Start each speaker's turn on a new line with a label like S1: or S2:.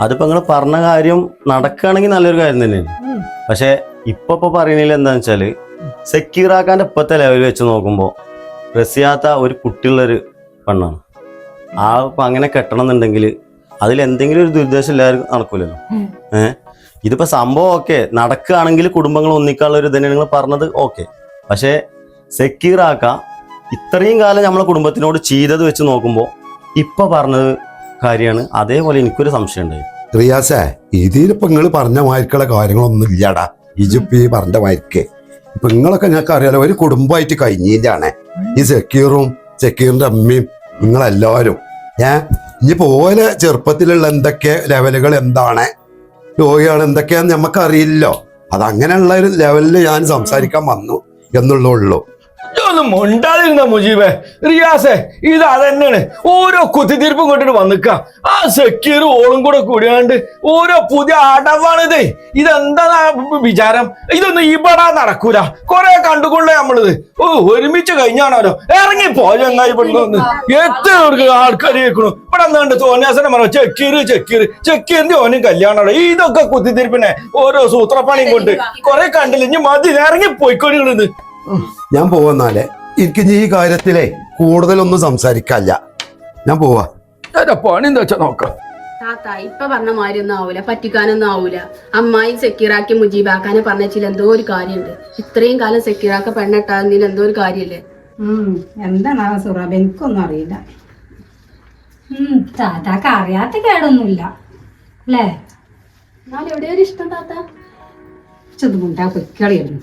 S1: അതിപ്പോ നിങ്ങൾ പറഞ്ഞ കാര്യം നടക്കുകയാണെങ്കിൽ നല്ലൊരു കാര്യം തന്നെയാണ്. പക്ഷെ ഇപ്പൊ പറയുന്നതിൽ എന്താന്ന് വെച്ചാല് സക്കീറാക്കാന്റെ ഇപ്പത്തെ ലെവൽ വെച്ച് നോക്കുമ്പോ റസിയാത്ത ഒരു കുട്ടിയുള്ളൊരു പെണ്ണാണ്. ആ അങ്ങനെ കെട്ടണം എന്നുണ്ടെങ്കിൽ അതിൽ എന്തെങ്കിലും ഒരു ദുരുദ്ദേശം എല്ലാവർക്കും നടക്കൂലല്ലോ. ഇതിപ്പോ സംഭവം ഓക്കെ നടക്കുകയാണെങ്കിൽ കുടുംബങ്ങൾ ഒന്നിക്കാനുള്ള ഒരു ഇതന്നെ നിങ്ങൾ പറഞ്ഞത് ഓക്കെ. പക്ഷെ സക്കീറാക്ക ഇത്രയും കാലം നമ്മളെ കുടുംബത്തിനോട് ചെയ്തത് വെച്ച് നോക്കുമ്പോൾ ഇപ്പൊ പറഞ്ഞത് കാര്യമാണ്. അതേപോലെ എനിക്കൊരു സംശയം ഉണ്ടായി.
S2: റിയാസേ, ഇതിലിപ്പോ നിങ്ങൾ പറഞ്ഞ മാതിരിക്കുള്ള കാര്യങ്ങളൊന്നും ഇല്ലടാ. ഇജിപ്പി പറഞ്ഞ മാതിരിക്ക് ഇപ്പൊ നിങ്ങളൊക്കെ ഞങ്ങൾക്ക് അറിയാലോ, ഒരു കുടുംബമായിട്ട് കഴിഞ്ഞിട്ടാണ് ഈ സക്കീറിന്റെ അമ്മയും നിങ്ങളെല്ലാവരും. ഇനിയിപ്പോ ഓലെ ചെറുപ്പത്തിലുള്ള എന്തൊക്കെ ലെവലുകൾ എന്താണ്, രോഗികൾ എന്തൊക്കെയാന്ന് നമുക്കറിയില്ലോ. അതങ്ങനെയുള്ള ഒരു ലെവലിൽ ഞാൻ സംസാരിക്കാൻ വന്നു എന്നുള്ളൂ.
S3: ഇതൊന്നും മുണ്ടാതിരുന്ന മുജീബേ. റിയാസേ, ഇത് അതന്നെയാണ് ഓരോ കുത്തിത്തീർപ്പും കൊണ്ടിട്ട് വന്നിക്ക. ആ സക്കീർ ഓളും കൂടെ കൂടിയാണ്ട് ഓരോ പുതിയ അടവാണിത്. ഇതെന്താ വിചാരം? ഇതൊന്നും ഇവിടെ നടക്കൂല. കൊറേ കണ്ടുകൊള്ളേ നമ്മളിത്. ഒരുമിച്ച് കഴിഞ്ഞാണല്ലോ ഇറങ്ങിപ്പോ ചങ്ങായി പെണ്ണൊന്ന്. എത്ര ആൾക്കാർ കേൾക്കണു ഇവിടെ എന്താണ്ട് തോന്നിയാസനെ പറഞ്ഞ ചെക്കീറിന്റെ ഓനും കല്യാണോ. ഇതൊക്കെ കുത്തിത്തീർപ്പിനെ ഓരോ സൂത്രപ്പണിയും കൊണ്ട് കൊറേ കണ്ടില്ല. ഇനി മതി, ഇറങ്ങി പോയിക്കൊണ്ടിരുന്നത്.
S2: ഞാൻ പോവാന്നാലേ, എനിക്ക് ഈ കാര്യത്തിലേ കൂടുതലൊന്നും സംസാരിക്കല്ല. ഞാൻ പോവാ.
S3: പണി എന്താ വെച്ചാ നോക്കാം.
S4: താത്ത ഇപ്പൊ പറഞ്ഞ മാതിരി ഒന്നും ആവൂല, പറ്റിക്കാനൊന്നും ആവൂല. അമ്മായി സെക്യൂറാക്കി മുജീബാക്കാനെ പറഞ്ഞില്ല എന്തോ ഒരു കാര്യമുണ്ട്. ഇത്രയും കാലം സെക്യൂറാക്ക പെണ്ണിട്ടാകുന്നതിൽ എന്തോ ഒരു കാര്യല്ലേ.
S5: എന്താണ് സുറാബ്, എനിക്കൊന്നും അറിയില്ല. താത്താക്ക് അറിയാത്ത കേടൊന്നുമില്ല അല്ലേ?
S4: എന്നാൽ എവിടെയൊരു ഇഷ്ടം താത്ത
S5: ചെറുമുണ്ടാ പൊയ്ക്കളിയായിരുന്നു.